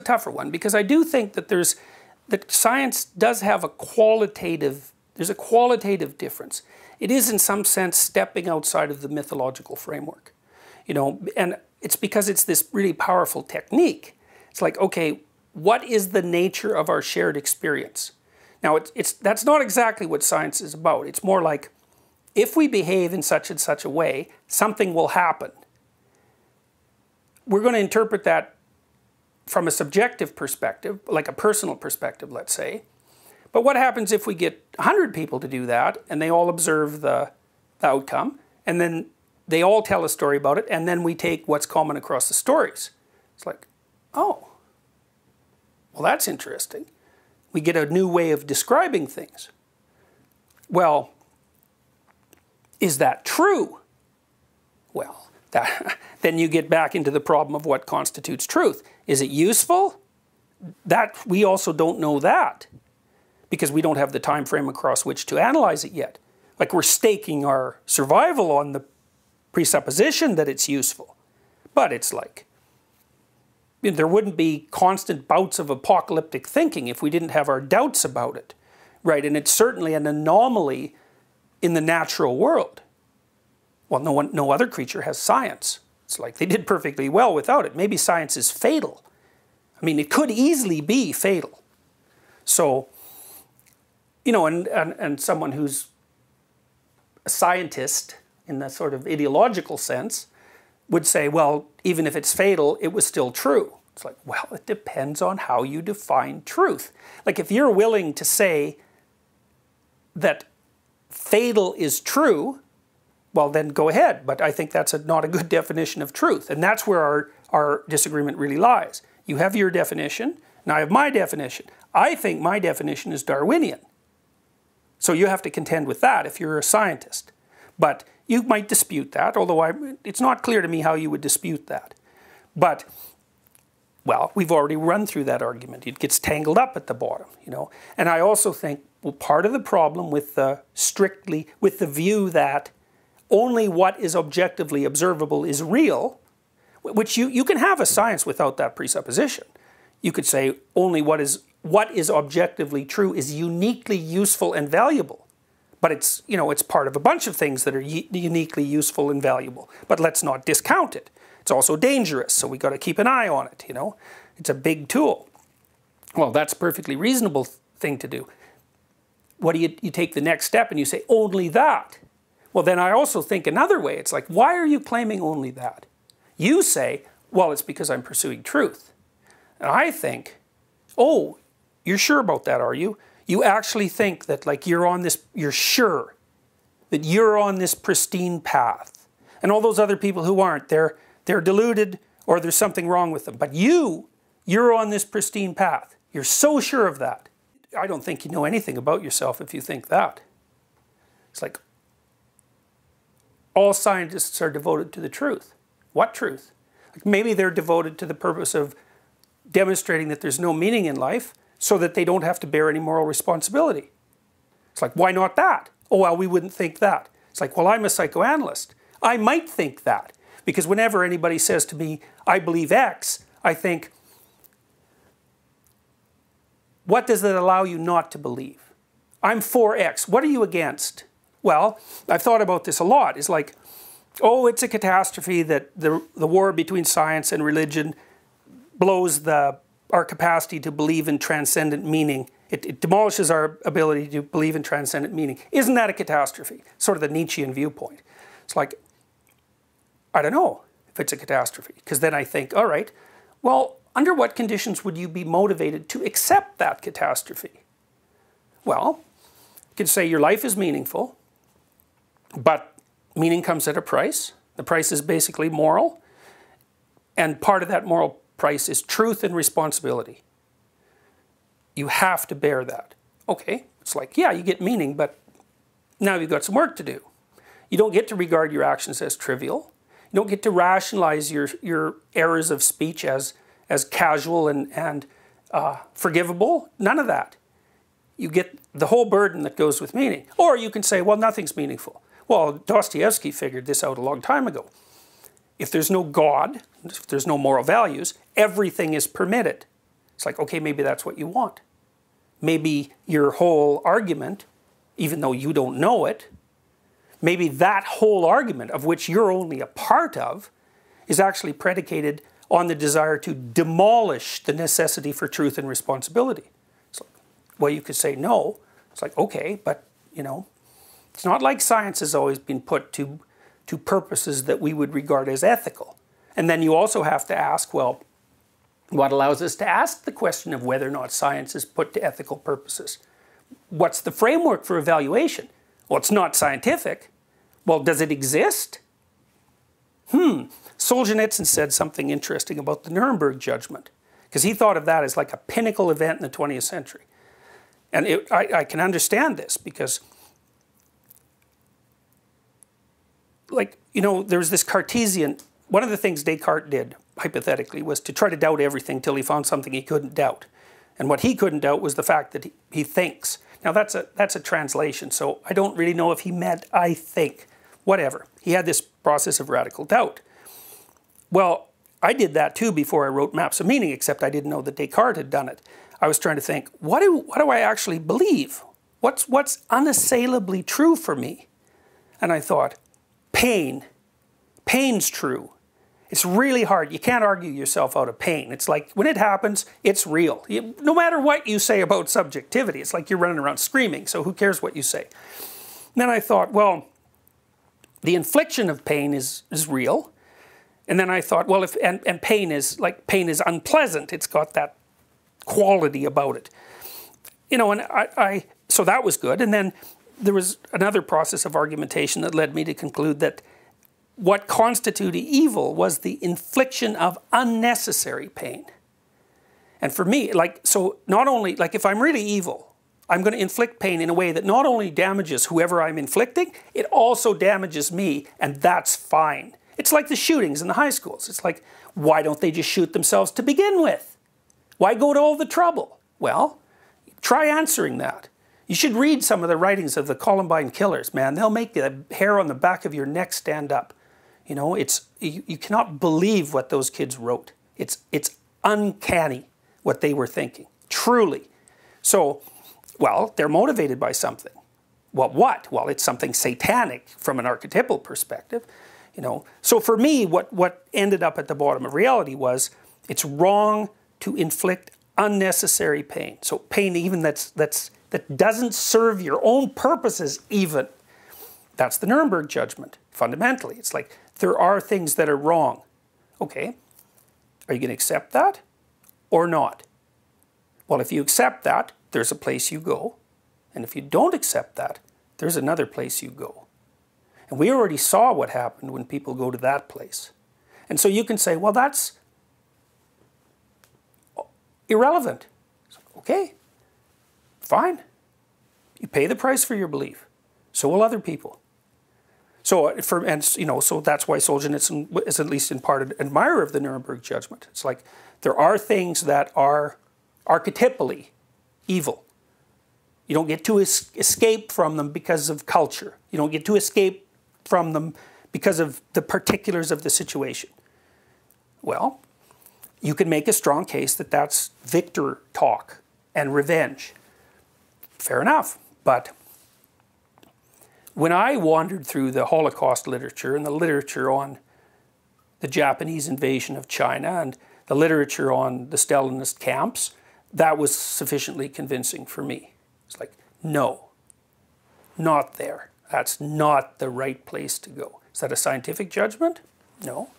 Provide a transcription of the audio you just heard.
tougher one, because I do think that that science does have a qualitative, there's a qualitative difference. It is in some sense stepping outside of the mythological framework, you know, and it's because it's this really powerful technique. It's like, okay, what is the nature of our shared experience? Now, that's not exactly what science is about. It's more like, if we behave in such and such a way, something will happen. We're going to interpret that from a subjective perspective, like a personal perspective, let's say. But what happens if we get 100 people to do that, and they all observe the outcome, and then they all tell a story about it, and then we take what's common across the stories? It's like, oh, well, that's interesting. We get a new way of describing things. Well, is that true? Well, then you get back into the problem of what constitutes truth. Is it useful? That we also don't know that, because we don't have the time frame across which to analyze it yet. Like, we're staking our survival on the presupposition that it's useful. But it's like, there wouldn't be constant bouts of apocalyptic thinking if we didn't have our doubts about it, right? And it's certainly an anomaly in the natural world. Well, no other creature has science. It's like they did perfectly well without it. Maybe science is fatal. I mean, it could easily be fatal. So, you know, and someone who's a scientist in the sort of ideological sense would say, well, even if it's fatal, it was still true. It's like, well, it depends on how you define truth. Like, if you're willing to say that fatal is true, well, then go ahead. But I think that's not a good definition of truth. And that's where our disagreement really lies. You have your definition, and I have my definition. I think my definition is Darwinian. So you have to contend with that if you're a scientist. But you might dispute that, although it's not clear to me how you would dispute that. But, well, we've already run through that argument. It gets tangled up at the bottom, you know. And I also think, well, part of the problem with the view that only what is objectively observable is real, which you can have a science without that presupposition. You could say only what is objectively true is uniquely useful and valuable. But it's, you know, it's part of a bunch of things that are uniquely useful and valuable. But let's not discount it. It's also dangerous, so we got to keep an eye on it, you know. It's a big tool. Well, that's a perfectly reasonable thing to do. What do you take the next step and you say, only that? Well, then I also think another way. It's like, why are you claiming only that? You say, well, it's because I'm pursuing truth. And I think, oh, you're sure about that, are you? You actually think that, like, you're sure that you're on this pristine path. And all those other people who aren't, they're deluded or there's something wrong with them. But you're on this pristine path. You're so sure of that. I don't think you know anything about yourself if you think that. It's like, all scientists are devoted to the truth. What truth? Like, maybe they're devoted to the purpose of demonstrating that there's no meaning in life so that they don't have to bear any moral responsibility. It's like, why not that? Oh, well, we wouldn't think that. It's like, well, I'm a psychoanalyst. I might think that. Because whenever anybody says to me, I believe X, I think, what does it allow you not to believe? I'm for X. What are you against? Well, I've thought about this a lot. It's like, oh, it's a catastrophe that the war between science and religion blows our capacity to believe in transcendent meaning. It demolishes our ability to believe in transcendent meaning. Isn't that a catastrophe? Sort of the Nietzschean viewpoint. It's like, I don't know if it's a catastrophe. Because then I think, all right, well, under what conditions would you be motivated to accept that catastrophe? Well, you could say your life is meaningful, but meaning comes at a price. The price is basically moral. And part of that moral price is truth and responsibility. You have to bear that. Okay, it's like, yeah, you get meaning, but now you've got some work to do. You don't get to regard your actions as trivial. You don't get to rationalize your errors of speech as casual and forgivable. None of that. You get the whole burden that goes with meaning. Or you can say, well, nothing's meaningful. Well, Dostoevsky figured this out a long time ago. If there's no God, if there's no moral values, everything is permitted. It's like, okay, maybe that's what you want. Maybe your whole argument, even though you don't know it, maybe that whole argument, of which you're only a part of, is actually predicated on the desire to demolish the necessity for truth and responsibility. It's like, well, you could say no. It's like, okay, but, you know, it's not like science has always been put to purposes that we would regard as ethical. And then you also have to ask, well, what allows us to ask the question of whether or not science is put to ethical purposes? What's the framework for evaluation? Well, it's not scientific. Well, does it exist? Solzhenitsyn said something interesting about the Nuremberg judgment, because he thought of that as like a pinnacle event in the 20th century. And I can understand this, because, like, you know, there's this Cartesian, one of the things Descartes did, hypothetically, was to try to doubt everything till he found something he couldn't doubt. And what he couldn't doubt was the fact that he thinks. Now that's a translation, so I don't really know if he meant I think. Whatever. He had this process of radical doubt. Well, I did that too before I wrote Maps of Meaning, except I didn't know that Descartes had done it. I was trying to think, what do I actually believe? What's unassailably true for me? And I thought, pain. Pain's true. It's really hard. You can't argue yourself out of pain. It's like, when it happens, it's real. No matter what you say about subjectivity, it's like you're running around screaming, so who cares what you say? And then I thought, well, the infliction of pain is real. And then I thought, well, and pain is unpleasant. It's got that quality about it. You know, and so that was good. And then there was another process of argumentation that led me to conclude that what constituted evil was the infliction of unnecessary pain. And for me, like, so not only, like, if I'm really evil, I'm going to inflict pain in a way that not only damages whoever I'm inflicting, it also damages me, and that's fine. It's like the shootings in the high schools. It's like, why don't they just shoot themselves to begin with? Why go to all the trouble? Well, try answering that. You should read some of the writings of the Columbine killers, man. They'll make the hair on the back of your neck stand up. You know, you cannot believe what those kids wrote. It's uncanny what they were thinking, truly. So, well, they're motivated by something. Well, what? Well, it's something satanic from an archetypal perspective. You know, so for me, what ended up at the bottom of reality was it's wrong to inflict unnecessary pain. So pain even that doesn't serve your own purposes even. That's the Nuremberg judgment, fundamentally. It's like, there are things that are wrong. Okay, are you going to accept that or not? Well, if you accept that, there's a place you go. And if you don't accept that, there's another place you go. And we already saw what happened when people go to that place. And so you can say, well, that's irrelevant. Okay, fine. You pay the price for your belief. So will other people. So so that's why Solzhenitsyn is at least in part an admirer of the Nuremberg judgment. It's like, there are things that are archetypally evil. You don't get to escape from them because of culture. You don't get to escape from them because of the particulars of the situation. Well, you can make a strong case that that's victor talk and revenge. Fair enough, but when I wandered through the Holocaust literature and the literature on the Japanese invasion of China and the literature on the Stalinist camps, that was sufficiently convincing for me. It's like, no, not there. That's not the right place to go. Is that a scientific judgment? No.